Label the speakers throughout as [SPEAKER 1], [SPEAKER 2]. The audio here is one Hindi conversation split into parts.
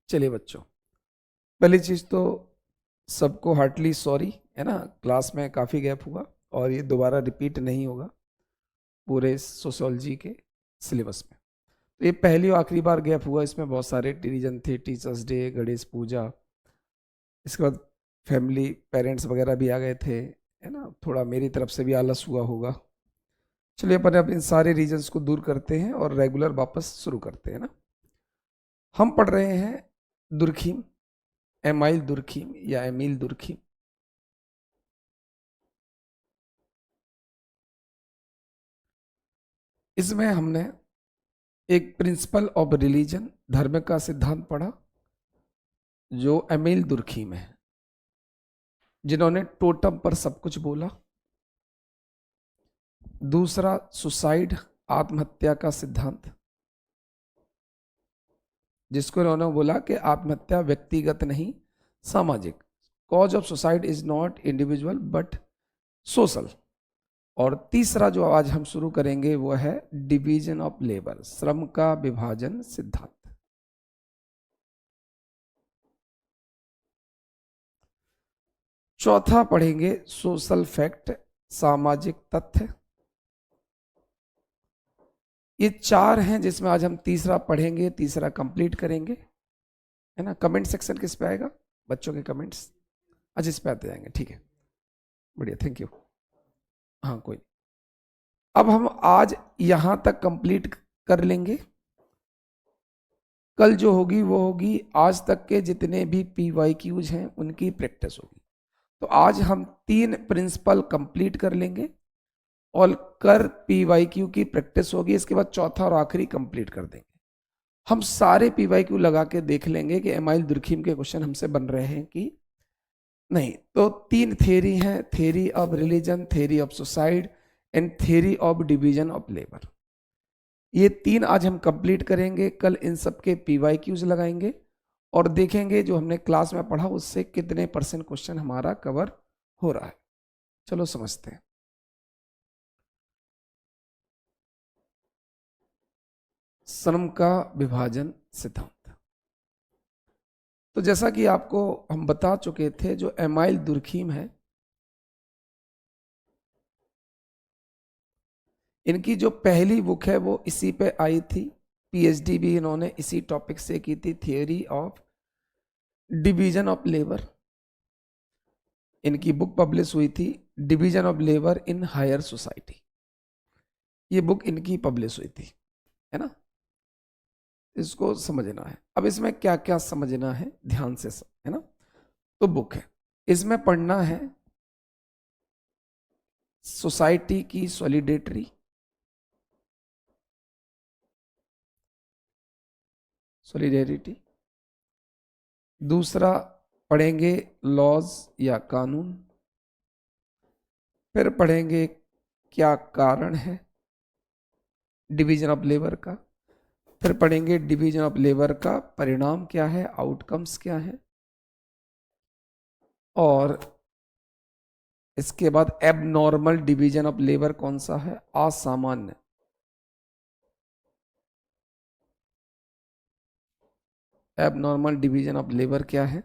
[SPEAKER 1] चलिए बच्चों, पहली चीज तो सबको हार्टली सॉरी, है ना। क्लास में काफी गैप हुआ और ये दोबारा रिपीट नहीं होगा पूरे सोशियोलॉजी के सिलेबस में। तो ये पहली और आखिरी बार गैप हुआ। इसमें बहुत सारे रीजन थे, टीचर्स डे, गणेश पूजा, इसके बाद फैमिली पेरेंट्स वगैरह भी आ गए थे, है ना। थोड़ा मेरी तरफ से भी आलस हुआ होगा। चलिए अपन अब इन सारे रीजन्स को दूर करते हैं और रेगुलर वापस शुरू करते हैं ना। हम पढ़ रहे हैं दुर्खीम, एमाइल दुर्खीम या एमील दुर्खीम। इसमें हमने एक प्रिंसिपल ऑफ रिलीजन, धर्म का सिद्धांत पढ़ा, जो एमील दुर्खीम है, जिन्होंने टोटम पर सब कुछ बोला। दूसरा सुसाइड, आत्महत्या का सिद्धांत, जिसको इन्होंने बोला कि आत्महत्या व्यक्तिगत नहीं सामाजिक, cause of suicide is not individual but social. और तीसरा जो आज हम शुरू करेंगे वो है डिवीजन ऑफ लेबर, श्रम का विभाजन सिद्धांत। चौथा पढ़ेंगे सोशल फैक्ट, सामाजिक तथ्य। ये चार हैं जिसमें आज हम तीसरा पढ़ेंगे, तीसरा कंप्लीट करेंगे, है ना। कमेंट सेक्शन किस पे आएगा? बच्चों के कमेंट्स अच्छा इस पे आते जाएंगे, ठीक है, बढ़िया, थैंक यू। हाँ कोई, अब हम आज यहां तक कंप्लीट कर लेंगे। कल जो होगी वो होगी आज तक के जितने भी PYQs हैं उनकी प्रैक्टिस होगी। तो आज हम 3 प्रिंसिपल कंप्लीट कर लेंगे और कर PYQ की प्रैक्टिस होगी। इसके बाद चौथा और आखिरी कंप्लीट कर देंगे। हम सारे PYQ लगा के देख लेंगे कि एमाइल दुर्खीम के क्वेश्चन हमसे बन रहे हैं कि नहीं। तो 3 थ्योरी हैं, theory of religion, theory of suicide and theory of division of labour. ये 3 आज हम कंप्लीट करेंगे। कल इन सब के PYQs लगाएंगे और देखेंगे जो हमने क्लास में पढ़ा उससे कितने % क्वेश्चन हमारा कवर हो रहा है। चलो समझते हैं। श्रम का विभाजन सिद्धांत। तो जैसा कि आपको हम बता चुके थे, जो एमाइल दुर्खीम है, इनकी जो पहली बुक है वो इसी पे आई थी। PhD भी इन्होंने इसी टॉपिक से की थी, theory of division of labour. इनकी बुक पब्लिश हुई थी, division of labour in higher society. ये बुक इनकी पब्लिश हुई थी, है ना। इसको समझना है। अब इसमें क्या क्या समझना है ध्यान से है ना। तो बुक है, इसमें पढ़ना है सोसाइटी की सॉलिडेटरी, सॉलिडेरिटी। दूसरा पढ़ेंगे लॉज या कानून। फिर पढ़ेंगे क्या कारण है डिवीजन ऑफ लेबर का। फिर पढ़ेंगे डिवीजन ऑफ लेबर का परिणाम क्या है, आउटकम्स क्या है। और इसके बाद एबनॉर्मल डिवीजन ऑफ लेबर कौन सा है, असामान्य। एबनॉर्मल डिवीजन ऑफ लेबर क्या है।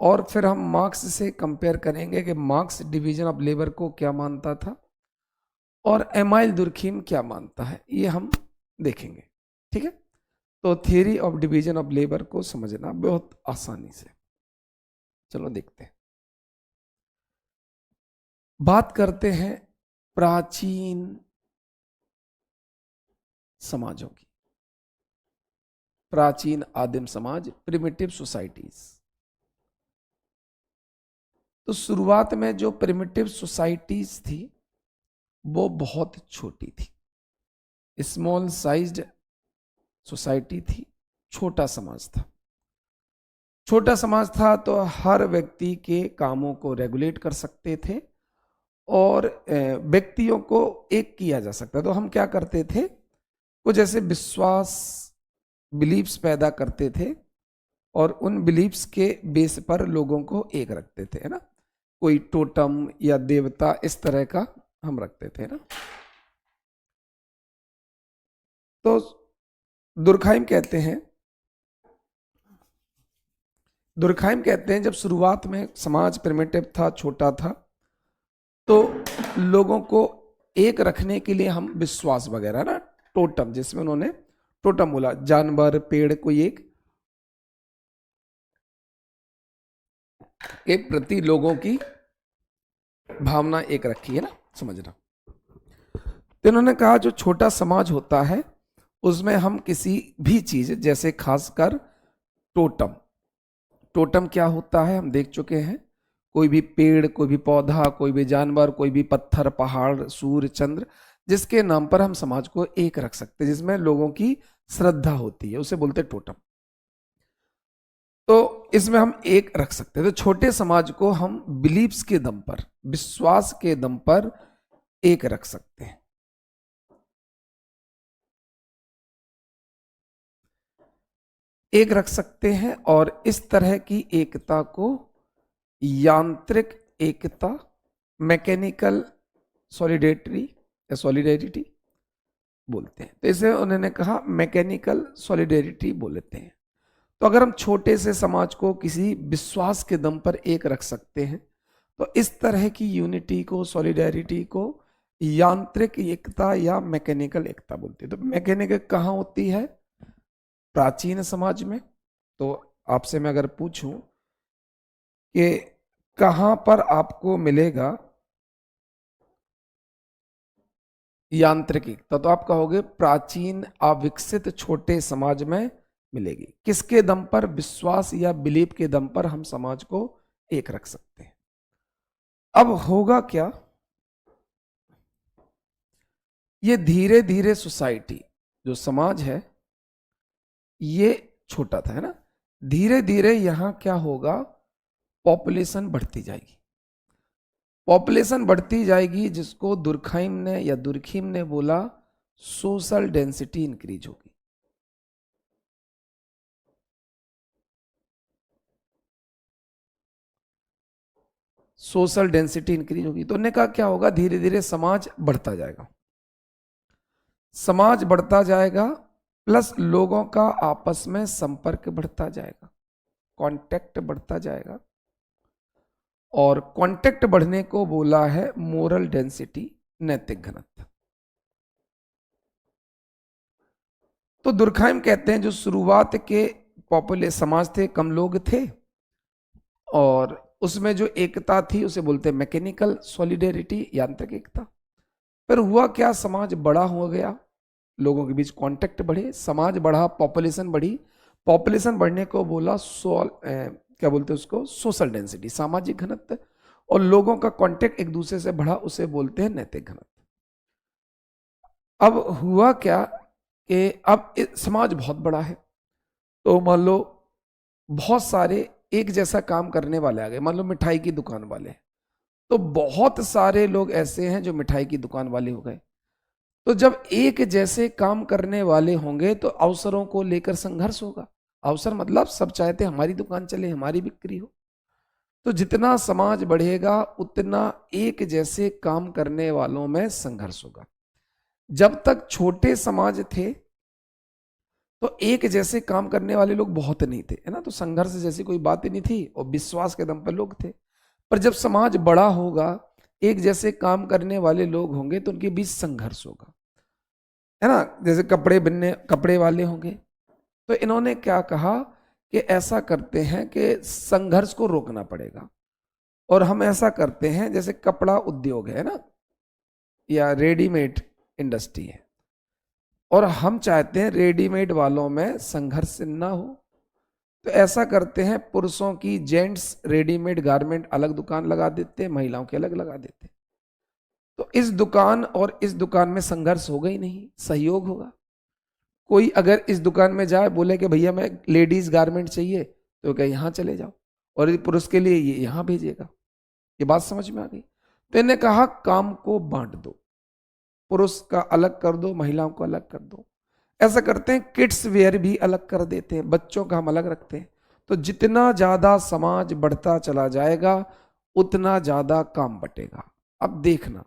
[SPEAKER 1] और फिर हम मार्क्स से कंपेयर करेंगे कि मार्क्स डिवीजन ऑफ लेबर को क्या मानता था और एमाइल दुर्खीम क्या मानता है, ये हम देखेंगे, ठीक है। तो theory of division of labour को समझना बहुत आसानी से। चलो देखते हैं। बात करते हैं प्राचीन समाजों की, प्राचीन आदिम समाज, प्रिमिटिव सोसाइटीज। तो शुरुआत में जो प्रिमिटिव सोसाइटीज थी वो बहुत छोटी थी, स्मॉल साइज्ड सोसाइटी थी, छोटा समाज था। छोटा समाज था तो हर व्यक्ति के कामों को रेगुलेट कर सकते थे और व्यक्तियों को एक किया जा सकता। तो हम क्या करते थे, कुछ ऐसे विश्वास, बिलीव्स पैदा करते थे और उन बिलीव्स के बेस पर लोगों को एक रखते थे, है ना। कोई टोटम या देवता इस तरह का हम रखते थे ना। तो दुर्खाइम कहते हैं दुर्खाइम कहते हैं जब शुरुआत में समाज प्रिमिटिव था, छोटा था, तो लोगों को एक रखने के लिए हम विश्वास वगैरह ना, टोटम, जिसमें उन्होंने टोटम बोला, जानवर पेड़ कोई एक के प्रति लोगों की भावना एक रखी है ना, समझना। तो इन्होंने कहा जो छोटा समाज होता है उसमें हम किसी भी चीज, जैसे खासकर टोटम, टोटम क्या होता है हम देख चुके हैं, कोई भी पेड़, कोई भी पौधा, कोई भी जानवर, कोई भी पत्थर, पहाड़, सूर्य, चंद्र, जिसके नाम पर हम समाज को एक रख सकते हैं, जिसमें लोगों की श्रद्धा होती है, उसे बोलते हैं टोटम। तो इसमें हम एक रख सकते हैं। तो छोटे समाज को हम बिलीव्स के दम पर, विश्वास के दम पर एक रख सकते हैं। एक रख सकते हैं और इस तरह की एकता को यांत्रिक एकता, मैकेनिकल सॉलिडेरिटी या सॉलिडेरिटी बोलते हैं। तो इसे उन्होंने कहा मैकेनिकल सॉलिडेरिटी बोलते हैं। तो अगर हम छोटे से समाज को किसी विश्वास के दम पर एक रख सकते हैं, तो इस तरह की यूनिटी को, सॉलिडेरिटी को यांत्रिक एकता या मैकेनिकल एकता बोलते हैं। तो मैकेनिकल कहाँ होती है? प्राचीन समाज में। तो आपसे मैं अगर पूछूं कि कहां पर आपको मिलेगा यांत्रिक एकता, तो आप कहोगे प्राचीन अविकसित छोटे समाज में मिलेगी। किसके दम पर? विश्वास या बिलीफ के दम पर हम समाज को एक रख सकते हैं। अब होगा क्या, ये धीरे धीरे सोसाइटी, जो समाज है, ये छोटा था, है ना, धीरे धीरे यहां क्या होगा, पॉपुलेशन बढ़ती जाएगी। पॉपुलेशन बढ़ती जाएगी, जिसको दुर्खाइम ने या दुर्खीम ने बोला सोशल डेंसिटी इंक्रीज होगी। सोशल डेंसिटी इंक्रीज होगी। तो उन्होंने कहा क्या होगा, धीरे धीरे समाज बढ़ता जाएगा, समाज बढ़ता जाएगा, प्लस लोगों का आपस में संपर्क बढ़ता जाएगा, कांटेक्ट बढ़ता जाएगा। और कांटेक्ट बढ़ने को बोला है मोरल डेंसिटी, नैतिक घनत्व। तो दुर्खाइम कहते हैं जो शुरुआत के पॉपुलर समाज थे, कम लोग थे, और उसमें जो एकता थी उसे बोलते हैं मैकेनिकल सॉलिडेरिटी, यांत्रिक एकता। फिर हुआ क्या, समाज बड़ा हो गया, लोगों के बीच कांटेक्ट बढ़े, समाज बढ़ा, पॉपुलेशन बढ़ी, पॉपुलेशन बढ़ने को बोला क्या बोलते हैं उसको, सोशल डेंसिटी, सामाजिक घनत्व। और लोगों का कांटेक्ट एक दूसरे से बढ़ा, उसे बोलते हैं नैतिक घनत्व। अब हुआ क्या कि अब समाज बहुत बड़ा है, तो मान लो बहुत सारे एक जैसा काम करने वाले आ गए। मान लो मिठाई की दुकान वाले, तो बहुत सारे लोग ऐसे हैं जो मिठाई की दुकान वाले हो गए। तो जब एक जैसे काम करने वाले होंगे तो अवसरों को लेकर संघर्ष होगा। अवसर मतलब सब चाहते हैं हमारी दुकान चले, हमारी बिक्री हो। तो जितना समाज बढ़ेगा उतना एक जैसे काम करने वालों में संघर्ष होगा। जब तक छोटे समाज थे तो एक जैसे काम करने वाले लोग बहुत नहीं थे, है ना, तो संघर्ष जैसी कोई बात ही नहीं थी और विश्वास के दम पर लोग थे। पर जब समाज बड़ा होगा, एक जैसे काम करने वाले लोग होंगे, तो उनके बीच संघर्ष होगा, है ना। जैसे कपड़े बनने, कपड़े वाले होंगे, तो इन्होंने क्या कहा कि ऐसा करते हैं कि संघर्ष को रोकना पड़ेगा। और हम ऐसा करते हैं, जैसे कपड़ा उद्योग है ना, या रेडीमेड इंडस्ट्री है, और हम चाहते हैं रेडीमेड वालों में संघर्ष ना हो, तो ऐसा करते हैं, पुरुषों की जेंट्स रेडीमेड गारमेंट अलग दुकान लगा देते हैं, महिलाओं के अलग लगा देते हैं। तो इस दुकान और इस दुकान में संघर्ष होगा ही नहीं, सहयोग होगा। कोई अगर इस दुकान में जाए, बोले कि भैया मैं लेडीज गारमेंट चाहिए, तो क्या यहाँ चले जाओ, और यदि पुरुष के लिए ये यहाँ भेजेगा। ये बात समझ में आ गई। तो इन्हें कहा काम को बांट दो, पुरुष का अलग कर दो, महिलाओं को अलग कर दो। ऐसा करते हैं, किड्स वेयर भी अलग कर देते हैं, बच्चों का हम अलग रखते हैं। तो जितना ज्यादा समाज बढ़ता चला जाएगा उतना ज्यादा काम बटेगा। अब देखना,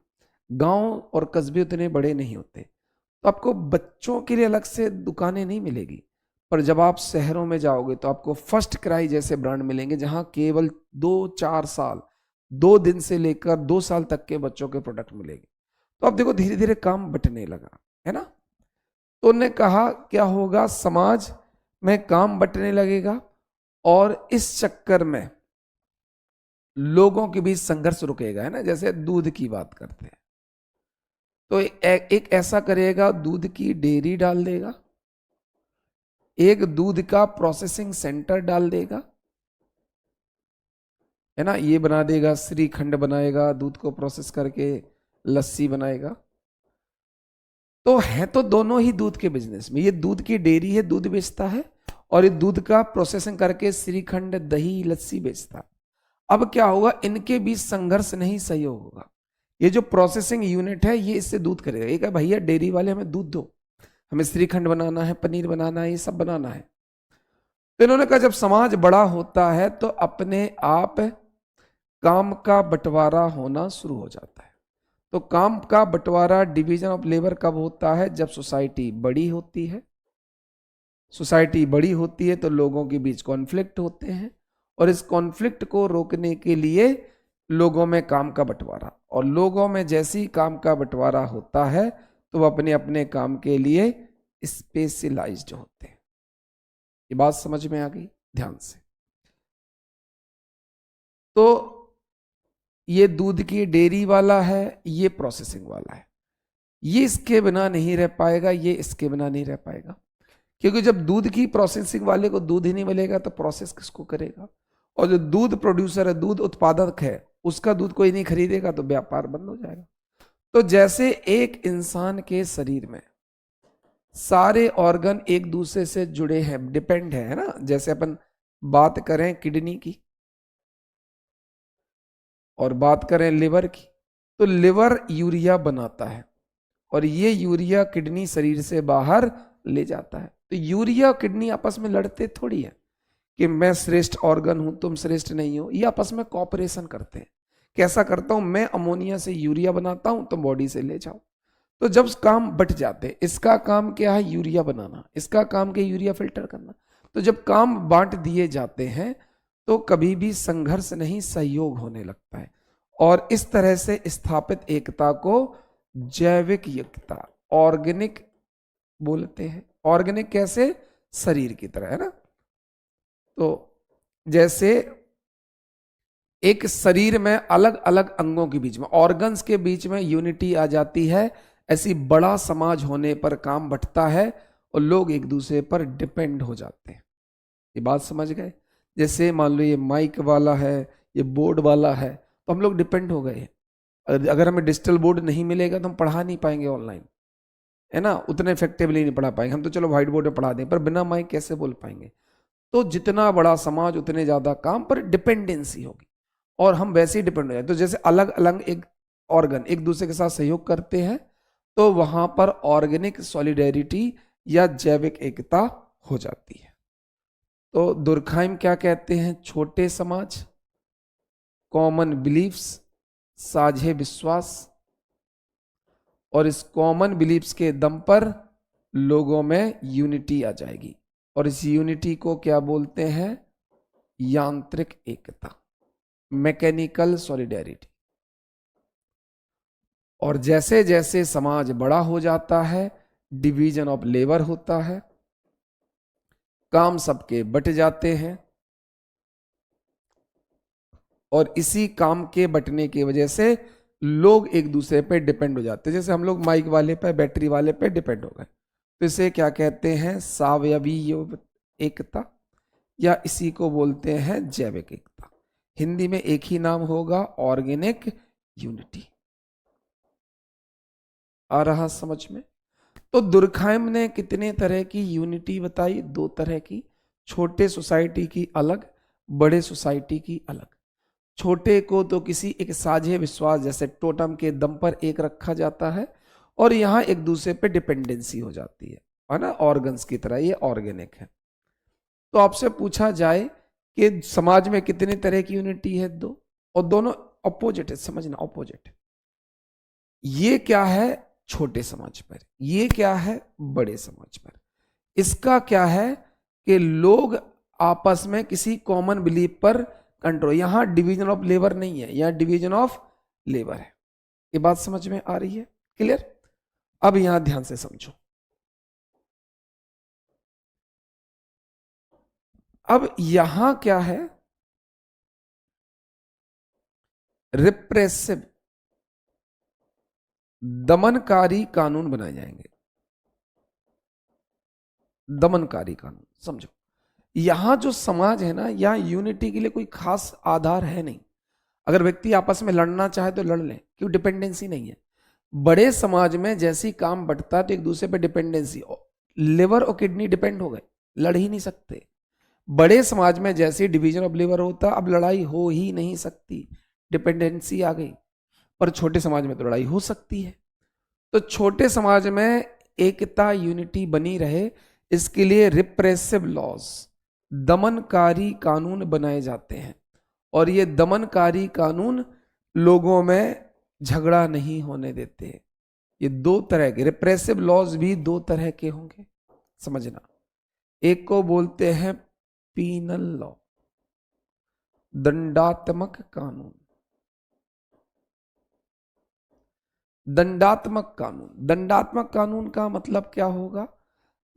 [SPEAKER 1] गांव और कस्बे उतने बड़े नहीं होते, तो आपको बच्चों के लिए अलग से दुकानें नहीं मिलेगी, पर जब आप शहरों में जाओगे तो आपको फर्स्ट क्राई जैसे ब्रांड मिलेंगे, जहां केवल 2-4 साल, 2 दिन से लेकर 2 साल तक के बच्चों के प्रोडक्ट मिलेंगे। तो अब देखो धीरे धीरे काम बंटने लगा है ना। तो उन्होंने कहा क्या होगा, समाज में काम बंटने लगेगा और इस चक्कर में लोगों के बीच संघर्ष रुकेगा, है ना। जैसे दूध की बात करते हैं तो एक ऐसा करेगा, दूध की डेयरी डाल देगा, एक दूध का प्रोसेसिंग सेंटर डाल देगा, है ना। ये बना देगा, श्रीखंड बनाएगा, दूध को प्रोसेस करके लस्सी बनाएगा। तो है तो दोनों ही दूध के बिजनेस में, ये दूध की डेयरी है, दूध बेचता है, और ये दूध का प्रोसेसिंग करके श्रीखंड, दही, लस्सी बेचता है। अब क्या होगा, इनके बीच संघर्ष नहीं, सहयोग होगा। ये जो प्रोसेसिंग यूनिट है ये इससे दूध करेगा, ये कहा भैया डेयरी वाले हमें दूध दो, हमें श्रीखंड बनाना है, पनीर बनाना है, ये सब बनाना है। तो इन्होंने कहा जब समाज बड़ा होता है तो अपने आप काम का बंटवारा होना शुरू हो जाता है। तो काम का बंटवारा, डिवीजन ऑफ लेबर कब होता है, जब सोसाइटी बड़ी होती है। सोसाइटी बड़ी होती है तो लोगों के बीच कॉन्फ्लिक्ट होते हैं, और इस कॉन्फ्लिक्ट को रोकने के लिए लोगों में काम का बंटवारा, और लोगों में जैसी काम का बंटवारा होता है तो वो अपने अपने काम के लिए स्पेशलाइज्ड होते हैं। ये बात समझ में आ गई ध्यान से। तो ये दूध की डेयरी वाला है, ये प्रोसेसिंग वाला है, ये इसके बिना नहीं रह पाएगा, ये इसके बिना नहीं रह पाएगा। क्योंकि जब दूध की प्रोसेसिंग वाले को दूध ही नहीं मिलेगा तो प्रोसेस किसको करेगा, और जो दूध प्रोड्यूसर है, दूध उत्पादक है, उसका दूध कोई नहीं खरीदेगा तो व्यापार बंद हो जाएगा। तो जैसे एक इंसान के शरीर में सारे ऑर्गन एक दूसरे से जुड़े हैं, डिपेंड है ना। जैसे अपन बात करें किडनी की और बात करें लिवर की, तो लिवर यूरिया बनाता है और ये यूरिया किडनी शरीर से बाहर ले जाता है। तो यूरिया किडनी आपस में लड़ते थोड़ी है कि मैं श्रेष्ठ ऑर्गन हूं, तुम श्रेष्ठ नहीं हो। ये आपस में कॉपरेशन करते हैं। कैसा करता हूं, मैं अमोनिया से यूरिया बनाता हूं, तुम बॉडी से ले जाओ। तो जब काम बट जाते, इसका काम क्या है, यूरिया बनाना, इसका काम क्या, यूरिया फिल्टर करना। तो जब काम बांट दिए जाते हैं तो कभी भी संघर्ष नहीं, सहयोग होने लगता है। और इस तरह से स्थापित एकता को जैविक एकता, ऑर्गेनिक बोलते हैं। ऑर्गेनिक कैसे, शरीर की तरह, है ना। तो जैसे एक शरीर में अलग अलग अंगों के बीच में, ऑर्गन्स के बीच में यूनिटी आ जाती है, ऐसी बड़ा समाज होने पर काम बंटता है और लोग एक दूसरे पर डिपेंड हो जाते हैं। ये बात समझ गए। जैसे मान लो ये माइक वाला है, ये बोर्ड वाला है, तो हम लोग डिपेंड हो गए। अगर हमें डिजिटल बोर्ड नहीं मिलेगा तो हम पढ़ा नहीं पाएंगे ऑनलाइन, है ना, उतने इफेक्टिवली नहीं पढ़ा पाएंगे। हम तो चलो व्हाइट बोर्ड में पढ़ा दें, पर बिना माइक कैसे बोल पाएंगे। तो जितना बड़ा समाज उतने ज्यादा काम पर डिपेंडेंसी होगी, और हम वैसे ही डिपेंड हो जाए। तो जैसे अलग अलग एक ऑर्गन एक दूसरे के साथ सहयोग करते हैं तो वहां पर ऑर्गेनिक सॉलिडेरिटी या जैविक एकता हो जाती है। तो दुर्खाइम क्या कहते हैं, छोटे समाज, कॉमन बिलीफ्स, साझे विश्वास, और इस कॉमन बिलीफ्स के दम पर लोगों में यूनिटी आ जाएगी, और इस यूनिटी को क्या बोलते हैं, यांत्रिक एकता, मैकेनिकल सॉलिडेरिटी। और जैसे जैसे समाज बड़ा हो जाता है, डिवीजन ऑफ लेबर होता है, काम सबके बट जाते हैं, और इसी काम के बटने की वजह से लोग एक दूसरे पे डिपेंड हो जाते हैं। जैसे हम लोग माइक वाले पे, बैटरी वाले पे डिपेंड हो गए, तो इसे क्या कहते हैं, सावयवी एकता, या इसी को बोलते हैं जैविक एकता। हिंदी में एक ही नाम होगा, ऑर्गेनिक यूनिटी। आ रहा समझ में। तो दुर्खाइम ने कितने तरह की यूनिटी बताई, 2 तरह की, छोटे सोसाइटी की अलग, बड़े सोसाइटी की अलग। छोटे को तो किसी एक साझे विश्वास जैसे टोटम के दम पर एक रखा जाता है, और यहां एक दूसरे पे डिपेंडेंसी हो जाती है ना, ऑर्गन्स की तरह। ये ऑर्गेनिक है। तो आपसे पूछा जाए कि समाज में कितने तरह की यूनिटी है, 2, और दोनों अपोजिट है, समझना, अपोजिट। ये क्या है छोटे समाज पर, ये क्या है बड़े समाज पर। इसका क्या है कि लोग आपस में किसी कॉमन बिलीफ पर कंट्रोल, यहां डिवीजन ऑफ लेबर नहीं है, यहां डिवीजन ऑफ लेबर है। ये बात समझ में आ रही है? क्लियर? अब यहां ध्यान से समझो। अब यहां क्या है? रिप्रेसिव, दमनकारी कानून बनाए जाएंगे। दमनकारी कानून समझो। यहां जो समाज है ना, यहां यूनिटी के लिए कोई खास आधार है नहीं। अगर व्यक्ति आपस में लड़ना चाहे तो लड़ ले, क्यों? डिपेंडेंसी नहीं है। बड़े समाज में जैसी काम बढ़ता है तो एक दूसरे पे डिपेंडेंसी, लिवर और किडनी डिपेंड हो गए, लड़ ही नहीं सकते। बड़े समाज में जैसे डिवीजन ऑफ लेबर होता, अब लड़ाई हो ही नहीं सकती, डिपेंडेंसी आ गई। पर छोटे समाज में तो लड़ाई हो सकती है। तो छोटे समाज में एकता, यूनिटी बनी रहे, इसके लिए रिप्रेसिव लॉज, दमनकारी कानून बनाए जाते हैं। और ये दमनकारी कानून लोगों में झगड़ा नहीं होने देते। ये दो तरह के रिप्रेसिव लॉज भी दो तरह के होंगे, समझना। एक को बोलते हैं पीनल लॉ, दंडात्मक कानून। दंडात्मक कानून, दंडात्मक कानून का मतलब क्या होगा?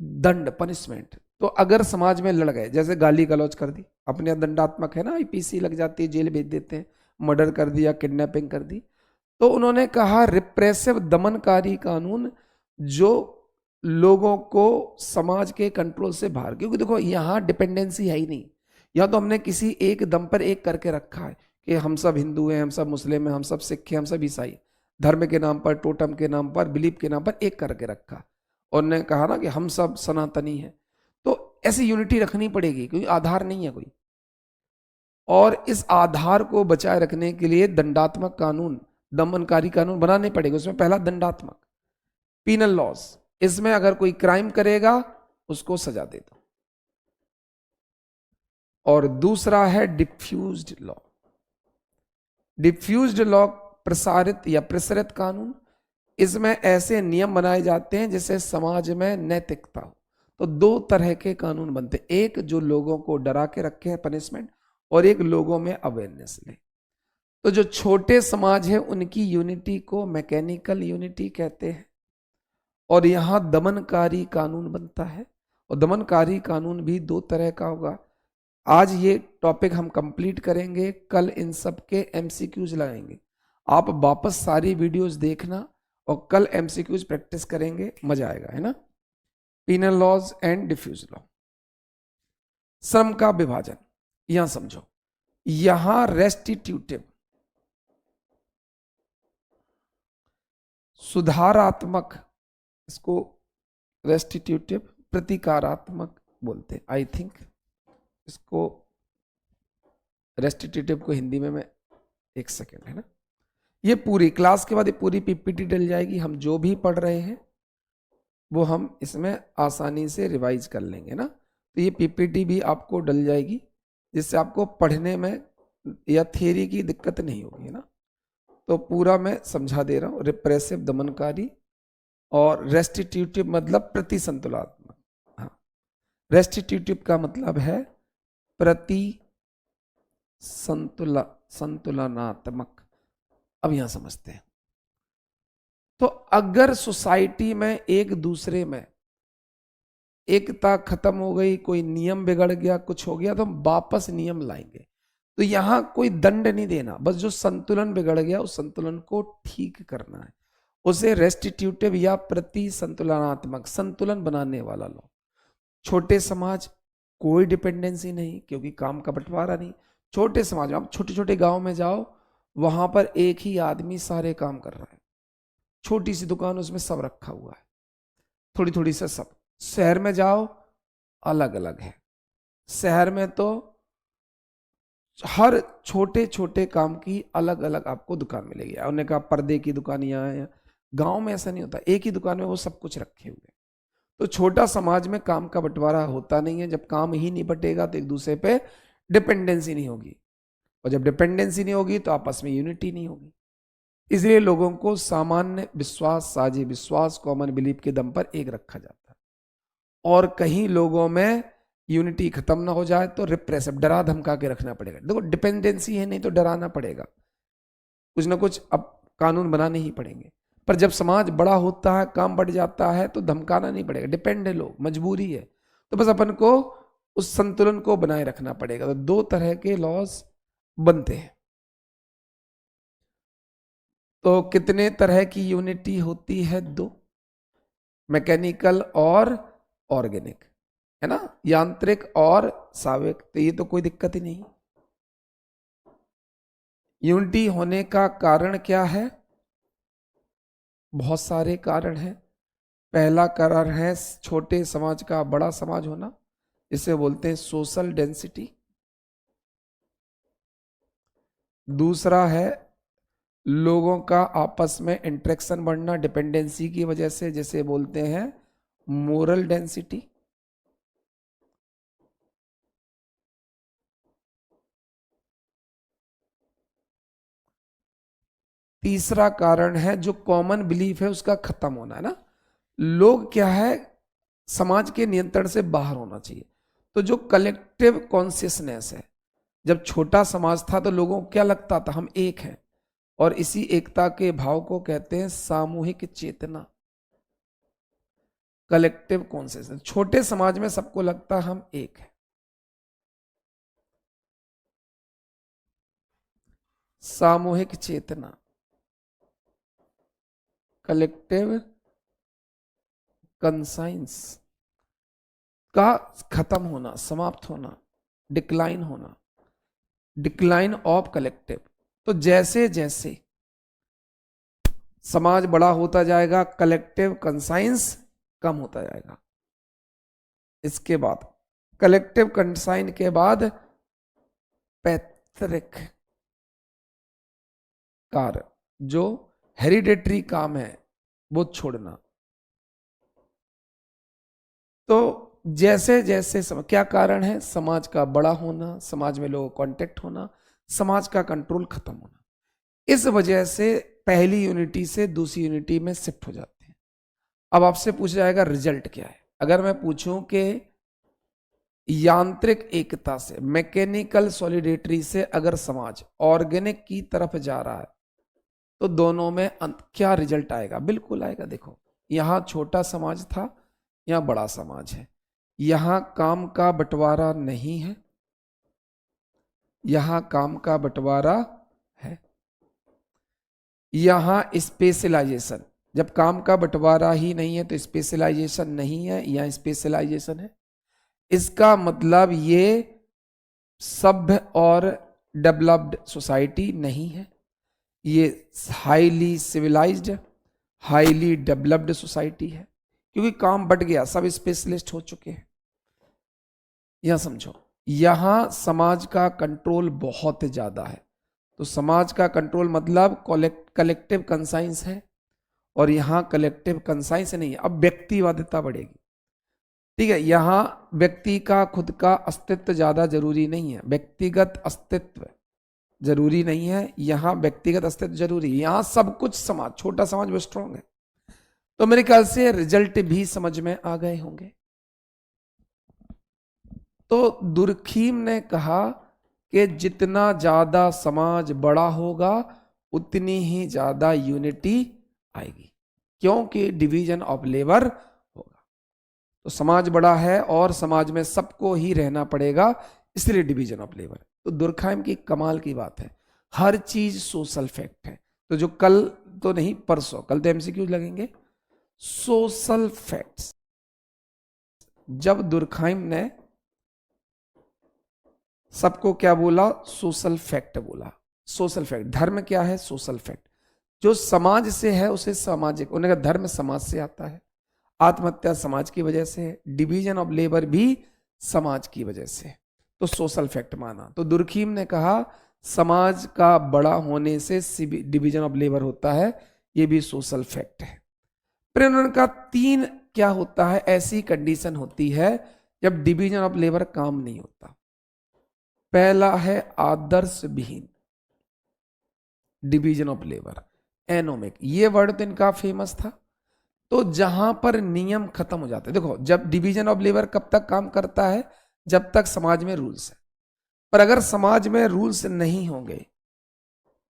[SPEAKER 1] दंड, पनिशमेंट। तो अगर समाज में लड़ गए, जैसे गाली गलौज कर दी, अपने यहाँ दंडात्मक है ना, आईपीसी लग जाती है, जेल भेज देते हैं, मर्डर कर दिया, किडनैपिंग कर दी, तो उन्होंने कहा रिप्रेसिव, दमनकारी कानून जो लोगों को समाज के कंट्रोल से बाहर, क्योंकि देखो यहां डिपेंडेंसी है ही नहीं। यहां तो हमने किसी एक दम पर एक करके रखा है कि हम सब हिंदू हैं, हम सब मुस्लिम हैं, हम सब सिख हैं, हम सब ईसाई, धर्म के नाम पर, टोटम के नाम पर, बिलीफ के नाम पर एक करके रखा। और ने कहा ना कि हम सब सनातनी हैं। तो ऐसी यूनिटी रखनी पड़ेगी क्योंकि आधार नहीं है कोई। और इस आधार को बचाए रखने के लिए दंडात्मक कानून, दमनकारी कानून बनाने पड़ेगा। उसमें पहला दंडात्मक, पीनल लॉज, इसमें अगर कोई क्राइम करेगा उसको सजा दे दो। और दूसरा है डिफ्यूज्ड लॉ। डिफ्यूज्ड लॉ, प्रसारित या प्रसरित कानून। इसमें ऐसे नियम बनाए जाते हैं जिससे समाज में नैतिकता हो। तो दो तरह के कानून बनते हैं, एक जो लोगों को डरा के रखे हैं, पनिशमेंट, और एक लोगों में अवेयरनेस ले। तो जो छोटे समाज है उनकी यूनिटी को मैकेनिकल यूनिटी कहते हैं। और यहां दमनकारी कानून बनता है। और दमनकारी कानून भी दो तरह का होगा। आज ये टॉपिक हम कंप्लीट करेंगे, कल इन सब के एमसीक्यूज लगाएंगे। आप वापस सारी वीडियोस देखना और कल एमसीक्यूज प्रैक्टिस करेंगे, मजा आएगा, है ना। Penal laws and diffuse law. श्रम का विभाजन, यहां समझो। यहां रेस्टिट्यूटिव, सुधारात्मक, इसको रेस्टिट्यूटिव, प्रतिकारात्मक बोलते हैं आई थिंक। इसको रेस्टिट्यूटिव को हिंदी में मैं, एक सेकेंड, है ना। ये पूरी क्लास के बाद ये पूरी पीपीटी डल जाएगी। हम जो भी पढ़ रहे हैं वो हम इसमें आसानी से रिवाइज कर लेंगे ना। तो ये पीपीटी भी आपको डल जाएगी, जिससे आपको पढ़ने में या थियरी की दिक्कत नहीं होगी, है ना। तो पूरा मैं समझा दे रहा हूँ। रिप्रेसिव, दमनकारी, और रेस्टिट्यूटिव मतलब प्रतिसंतुलात्मक। हाँ, रेस्टिट्यूटिव का मतलब है प्रति संतुलनात्मक। अब यहां समझते हैं। तो अगर सोसाइटी में एक दूसरे में एकता खत्म हो गई, कोई नियम बिगड़ गया, कुछ हो गया, तो हम वापस नियम लाएंगे। तो यहां कोई दंड नहीं देना, बस जो संतुलन बिगड़ गया उस संतुलन को ठीक करना है। उसे रेस्टिट्यूटिव या प्रति संतुलनात्मक, संतुलन बनाने वाला लॉ। छोटे समाज, कोई डिपेंडेंसी नहीं क्योंकि काम का बंटवारा नहीं। छोटे समाज में, आप छोटे छोटे गांव में जाओ, वहां पर एक ही आदमी सारे काम कर रहा है। छोटी सी दुकान, उसमें सब रखा हुआ है, थोड़ी थोड़ी से सब। शहर में जाओ, अलग अलग है। शहर में तो हर छोटे छोटे काम की अलग अलग आपको दुकान मिलेगी। उन्होंने कहा पर्दे की दुकान यहाँ है। गांव में ऐसा नहीं होता, एक ही दुकान में वो सब कुछ रखे हुए। तो छोटा समाज में काम का बंटवारा होता नहीं है। जब काम ही नहीं बटेगा तो एक दूसरे पे डिपेंडेंसी नहीं होगी, और जब डिपेंडेंसी नहीं होगी तो आपस में यूनिटी नहीं होगी। इसलिए लोगों को सामान्य विश्वास, साझी विश्वास, कॉमन बिलीफ के दम पर एक रखा जाता है। और कहीं लोगों में यूनिटी खत्म ना हो जाए तो रिप्रेसिव, डरा धमका के रखना पड़ेगा। देखो डिपेंडेंसी है, नहीं तो डराना पड़ेगा, कुछ ना कुछ अब कानून बनाने ही पड़ेंगे। पर जब समाज बड़ा होता है, काम बढ़ जाता है, तो धमकाना नहीं पड़ेगा, डिपेंड है लोग, मजबूरी है। तो बस अपन को उस संतुलन को बनाए रखना पड़ेगा। तो दो तरह के लॉज बनते हैं। तो कितने तरह की यूनिटी होती है? दो, मैकेनिकल और ऑर्गेनिक, है ना, यांत्रिक और सावयविक। तो ये तो कोई दिक्कत ही नहीं। यूनिटी होने का कारण क्या है? बहुत सारे कारण हैं। पहला कारण है छोटे समाज का बड़ा समाज होना, इसे बोलते हैं सोशल डेंसिटी। दूसरा है लोगों का आपस में इंटरेक्शन बढ़ना डिपेंडेंसी की वजह से, जिसे बोलते हैं मोरल डेंसिटी। तीसरा कारण है जो कॉमन बिलीफ है उसका खत्म होना, है ना। लोग क्या है, समाज के नियंत्रण से बाहर होना चाहिए। तो जो कलेक्टिव कॉन्शियसनेस है, जब छोटा समाज था तो लोगों को क्या लगता था, हम एक हैं, और इसी एकता के भाव को कहते हैं सामूहिक चेतना, कलेक्टिव कॉन्शियसनेस। छोटे समाज में सबको लगता हम एक है। सामूहिक चेतना, कलेक्टिव कंसाइंस का खत्म होना, समाप्त होना, डिक्लाइन होना, डिक्लाइन ऑफ कलेक्टिव। तो जैसे जैसे समाज बड़ा होता जाएगा, कलेक्टिव कंसाइंस कम होता जाएगा। इसके बाद कलेक्टिव कंसाइन के बाद पैतृक कार्य, जो हेरिडेटरी काम है, वो छोड़ना। तो जैसे जैसे क्या कारण है? समाज का बड़ा होना, समाज में लोगों कांटेक्ट होना, समाज का कंट्रोल खत्म होना। इस वजह से पहली यूनिटी से दूसरी यूनिटी में शिफ्ट हो जाते हैं। अब आपसे पूछा जाएगा रिजल्ट क्या है। अगर मैं पूछूं कि यांत्रिक एकता से, मैकेनिकल सॉलिडेटरी से अगर समाज ऑर्गेनिक की तरफ जा रहा है, तो दोनों में क्या रिजल्ट आएगा? बिल्कुल आएगा। देखो, यहां छोटा समाज था, यहां बड़ा समाज है। यहां काम का बंटवारा नहीं है, यहां काम का बंटवारा है। यहां स्पेशलाइजेशन, जब काम का बंटवारा ही नहीं है तो स्पेशलाइजेशन नहीं है, यहां स्पेशलाइजेशन है। इसका मतलब ये सभ्य और डेवलप्ड सोसाइटी नहीं है, ये highly civilised, highly developed society है, क्योंकि काम बढ़ गया, सब स्पेशलिस्ट हो चुके हैं। यह समझो, यहां समाज का कंट्रोल बहुत ज्यादा है। तो समाज का कंट्रोल मतलब कलेक्टिव कंसाइंस है, और यहां कलेक्टिव कंसाइंस नहीं है। अब व्यक्तिवादिता बढ़ेगी, ठीक है। यहां व्यक्ति का खुद का अस्तित्व ज्यादा जरूरी नहीं है, व्यक्तिगत अस्तित्व जरूरी नहीं है, यहां व्यक्तिगत अस्तित्व जरूरी है। यहां सब कुछ समाज, छोटा समाज वो स्ट्रांग है। तो मेरे ख्याल से रिजल्ट भी समझ में आ गए होंगे। तो दुर्खीम ने कहा कि जितना ज्यादा समाज बड़ा होगा उतनी ही ज्यादा यूनिटी आएगी, क्योंकि डिवीजन ऑफ लेबर होगा। तो समाज बड़ा है और समाज में सबको ही रहना पड़ेगा, इसलिए डिवीजन ऑफ लेबर। तो दुर्खाइम की कमाल की बात है, हर चीज सोशल फैक्ट है। तो जो कल तो नहीं, परसों, कल तो एमसीक्यूज लगेंगे, सोशल फैक्ट्स। जब दुर्खाइम ने सबको क्या बोला? सोशल फैक्ट बोला। सोशल फैक्ट, धर्म क्या है? Social fact. जो समाज से है उसे सामाजिक, उन्होंने कहा धर्म समाज से आता है, आत्महत्या समाज की वजह से, डिवीजन ऑफ लेबर भी समाज की वजह से। तो सोशल फैक्ट माना। तो दुर्खीम ने कहा समाज का बड़ा होने से डिवीजन ऑफ लेबर होता है, यह भी सोशल फैक्ट है। फिर उन्होंने कहा तीन क्या होता है, ऐसी कंडीशन होती है जब डिवीजन ऑफ लेबर काम नहीं होता। पहला है आदर्श विहीन डिवीजन ऑफ लेबर, एनोमिक। ये वर्ड तो इनका फेमस था। तो जहां पर नियम खत्म हो जाते हैं, देखो जब डिवीजन ऑफ लेबर कब तक काम करता है, जब तक समाज में रूल्स है। पर अगर समाज में रूल्स नहीं होंगे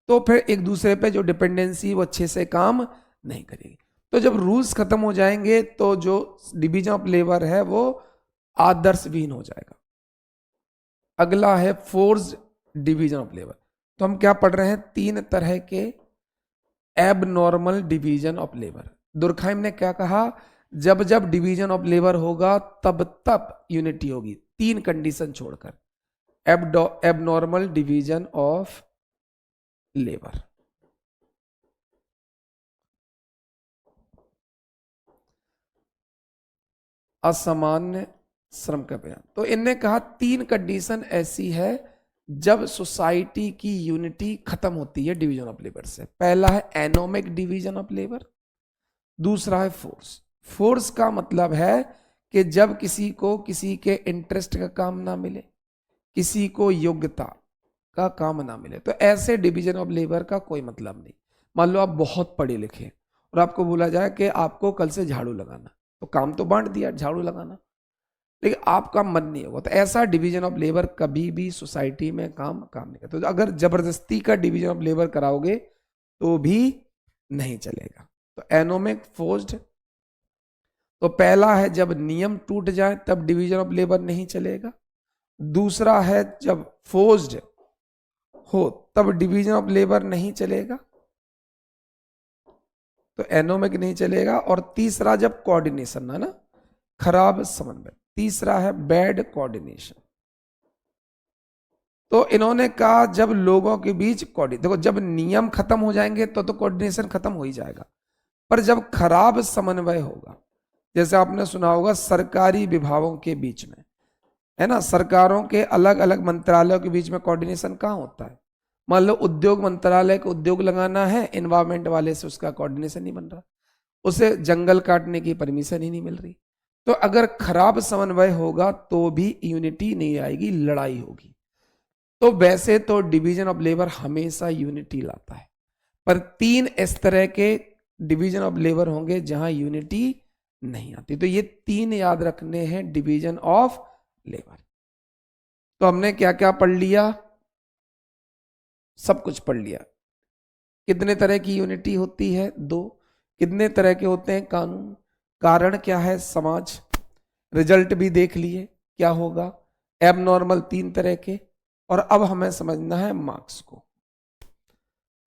[SPEAKER 1] तो फिर एक दूसरे पे जो डिपेंडेंसी वो अच्छे से काम नहीं करेगी। तो जब रूल्स खत्म हो जाएंगे तो जो डिवीजन ऑफ लेबर है वो आदर्शहीन हो जाएगा। अगला है फोर्स्ड डिवीजन ऑफ लेबर। तो हम क्या पढ़ रहे हैं, 3 तरह के एबनॉर्मल डिवीजन ऑफ लेबर। दुर्खाइम ने क्या कहा, जब जब डिवीजन ऑफ लेबर होगा तब तब यूनिटी होगी, 3 कंडीशन छोड़कर। एबनॉर्मल डिवीजन ऑफ लेबर, असामान्य श्रम का बयान। तो इनने कहा 3 कंडीशन ऐसी है जब सोसाइटी की यूनिटी खत्म होती है डिवीजन ऑफ लेबर से। पहला है एनोमिक डिवीजन ऑफ लेबर, दूसरा है फोर्स। फोर्स का मतलब है कि जब किसी को किसी के इंटरेस्ट का काम ना मिले, किसी को योग्यता का काम ना मिले, तो ऐसे डिवीजन ऑफ लेबर का कोई मतलब नहीं। मान लो आप बहुत पढ़े लिखे और आपको बोला जाए कि आपको कल से झाड़ू लगाना, तो काम तो बांट दिया झाड़ू लगाना, लेकिन आपका मन नहीं होगा, तो ऐसा डिवीजन ऑफ लेबर कभी भी सोसाइटी में काम नहीं करता। तो अगर जबरदस्ती का डिवीजन ऑफ लेबर कराओगे तो भी नहीं चलेगा। तो एनोमिक, फोर्स्ड। तो पहला है जब नियम टूट जाए तब डिवीजन ऑफ लेबर नहीं चलेगा। दूसरा है जब फोर्स्ड हो तब डिवीजन ऑफ लेबर नहीं चलेगा, तो एनोमिक नहीं चलेगा। और तीसरा जब कोऑर्डिनेशन है ना, खराब समन्वय। तीसरा है बैड कोऑर्डिनेशन। तो इन्होंने कहा जब लोगों के बीच देखो, जब नियम खत्म हो जाएंगे तो कोऑर्डिनेशन खत्म हो ही जाएगा, पर जब खराब समन्वय होगा, जैसे आपने सुना होगा सरकारी विभागों के बीच में, है ना, सरकारों के अलग अलग मंत्रालयों के बीच में कोऑर्डिनेशन कहाँ होता है। मान लो उद्योग मंत्रालय को उद्योग लगाना है, एनवायरमेंट वाले से उसका कोऑर्डिनेशन नहीं बन रहा, उसे जंगल काटने की परमिशन ही नहीं मिल रही। तो अगर खराब समन्वय होगा तो भी यूनिटी नहीं आएगी, लड़ाई होगी। तो वैसे तो डिवीजन ऑफ लेबर हमेशा यूनिटी लाता है, पर 3 इस तरह के डिवीजन ऑफ लेबर होंगे जहां यूनिटी नहीं आती। तो ये 3 याद रखने हैं डिवीजन ऑफ लेबर। तो हमने क्या क्या पढ़ लिया, सब कुछ पढ़ लिया। कितने तरह की यूनिटी होती है, 2। कितने तरह के होते हैं कानून, कारण क्या है समाज, रिजल्ट भी देख लिए क्या होगा, एबनॉर्मल 3 तरह के। और अब हमें समझना है मार्क्स को।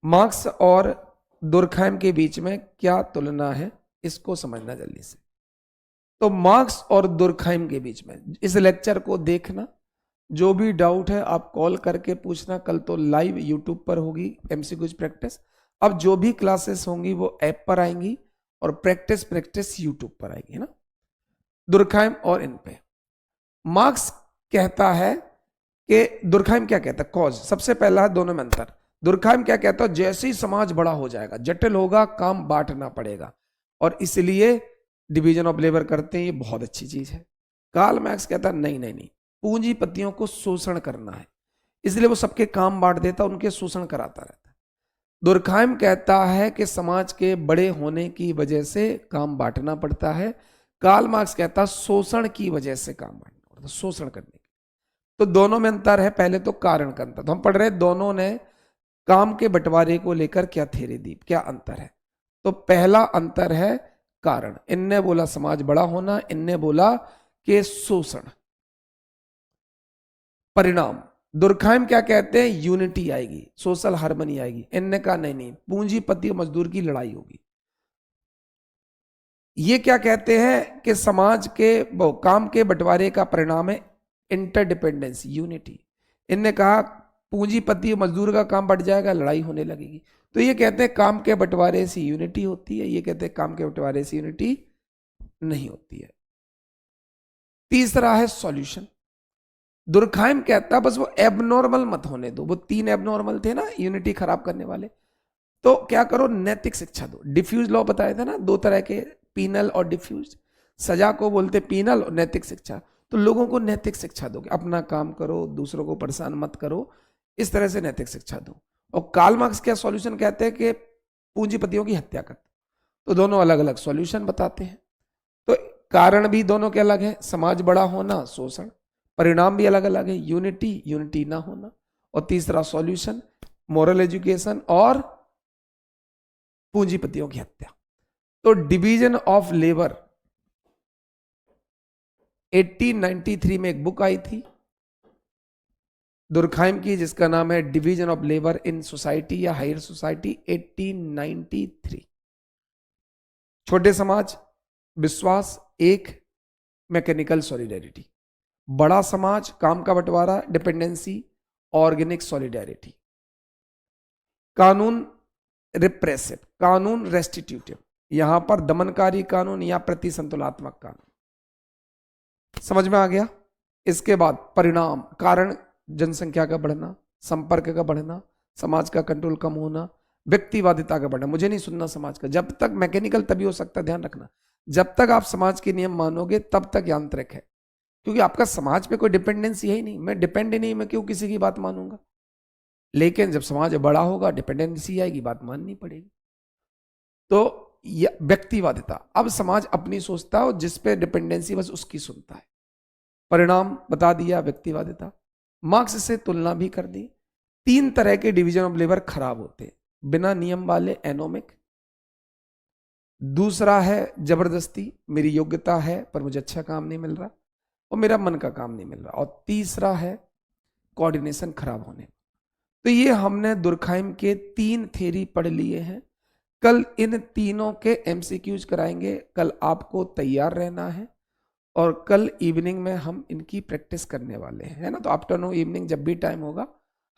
[SPEAKER 1] मार्क्स और दुर्खाइम के बीच में क्या तुलना है, इसको समझना जल्दी से। तो मार्क्स और दुर्खाइम के बीच में इस लेक्चर को देखना, जो भी डाउट है आप कॉल करके पूछना। कल तो लाइव यूट्यूब पर होगी एमसीक्यूज प्रैक्टिस। अब जो भी क्लासेस होंगी वो ऐप पर आएंगी और प्रैक्टिस यूट्यूब पर आएगी, है ना। दुर्खाइम और इन पे मार्क्स कहता है कि दुर्खाइम क्या कहता है, कॉज। सबसे पहला है दोनों में अंतर। दुर्खाइम क्या कहता है, जैसे ही समाज बड़ा हो जाएगा, जटिल होगा, काम बांटना पड़ेगा और इसलिए डिवीजन ऑफ लेबर करते हैं, ये बहुत अच्छी चीज है। कार्ल मार्क्स कहता है नहीं नहीं नहीं, पूंजीपतियों को शोषण करना है, इसलिए वो सबके काम बांट देता, उनके शोषण कराता रहता है। दुर्खाइम कहता है कि समाज के बड़े होने की वजह से काम बांटना पड़ता है। कार्ल मार्क्स कहता है शोषण की वजह से काम बांटना पड़ता है, शोषण करने की। तो दोनों में अंतर है। पहले तो कारण का अंतर, तो हम पढ़ रहे हैं दोनों ने काम के बंटवारे को लेकर क्या थ्योरी दी, क्या अंतर है। तो पहला अंतर है कारण। इनने बोला समाज बड़ा होना, इनने बोला कि शोषण। परिणाम, दुर्खाइम क्या कहते हैं, यूनिटी आएगी, सोशल हार्मनी आएगी। इनने कहा नहीं नहीं, पूंजीपति और मजदूर की लड़ाई होगी। ये क्या कहते हैं कि समाज के काम के बंटवारे का परिणाम है इंटरडिपेंडेंस, यूनिटी। इनने कहा पूंजीपति और मजदूर का काम बढ़ जाएगा, लड़ाई होने लगेगी। तो ये कहते हैं काम के बंटवारे से यूनिटी होती है, ये कहते हैं काम के बंटवारे से यूनिटी नहीं होती है। तीसरा है सॉल्यूशन। दुर्खाइम कहता बस वो एबनॉर्मल मत होने दो, वो 3 एबनॉर्मल थे ना यूनिटी खराब करने वाले, तो क्या करो, नैतिक शिक्षा दो। डिफ्यूज लॉ बताया था ना, 2 तरह के, पीनल और डिफ्यूज। सजा को बोलते पीनल और नैतिक शिक्षा। तो लोगों को नैतिक शिक्षा दो, अपना काम करो, दूसरों को परेशान मत करो, इस तरह से नैतिक शिक्षा दो। और कार्ल मार्क्स क्या सॉल्यूशन कहते हैं कि पूंजीपतियों की हत्या कर। तो दोनों अलग अलग सॉल्यूशन बताते हैं। तो कारण भी दोनों के अलग है, समाज बड़ा होना, शोषण। परिणाम भी अलग अलग है, यूनिटी ना होना, और तीसरा सॉल्यूशन मोरल एजुकेशन और पूंजीपतियों की हत्या। तो डिवीजन ऑफ लेबर 1893 में एक बुक आई थी दुर्खाइम की जिसका नाम है division of labour in society या हायर सोसाइटी 1893। छोटे समाज विश्वास, एक मैकेनिकल सॉलिडेरिटी, बड़ा समाज काम का बंटवारा डिपेंडेंसी ऑर्गेनिक सॉलिडेरिटी, कानून रिप्रेसिव, कानून रेस्टिट्यूटिव, यहां पर दमनकारी कानून या प्रतिसंतुलात्मक कानून। समझ में आ गया। इसके बाद परिणाम, कारण जनसंख्या का बढ़ना, संपर्क का बढ़ना, समाज का कंट्रोल कम होना, व्यक्तिवादिता का बढ़ना। मुझे नहीं सुनना समाज का, जब तक मैकेनिकल तभी हो सकता है, ध्यान रखना, जब तक आप समाज के नियम मानोगे तब तक यांत्रिक है, क्योंकि आपका समाज पे कोई डिपेंडेंसी है ही नहीं, मैं डिपेंड ही नहीं, मैं क्यों किसी की बात मानूंगा। लेकिन जब समाज बड़ा होगा डिपेंडेंसी आएगी, बात माननी पड़ेगी। तो व्यक्तिवादिता, अब समाज अपनी सोचता है और जिस पे डिपेंडेंसी बस उसकी सुनता है। परिणाम बता दिया, व्यक्तिवादिता। मार्क्स से तुलना भी कर दी। 3 तरह के डिवीजन ऑफ लेबर खराब होते हैं, बिना नियम वाले एनोमिक, दूसरा है जबरदस्ती, मेरी योग्यता है पर मुझे अच्छा काम नहीं मिल रहा और मेरा मन का काम नहीं मिल रहा, और तीसरा है कोऑर्डिनेशन खराब होने। तो ये हमने दुर्खाइम के 3 थ्योरी पढ़ लिए हैं। कल इन तीनों के एमसीक्यूज कराएंगे, कल आपको तैयार रहना है और कल इवनिंग में हम इनकी प्रैक्टिस करने वाले हैं, है ना। तो आफ्टरनून इवनिंग जब भी टाइम होगा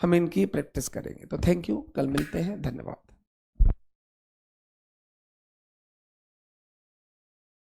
[SPEAKER 1] हम इनकी प्रैक्टिस करेंगे। तो थैंक यू, कल मिलते हैं, धन्यवाद।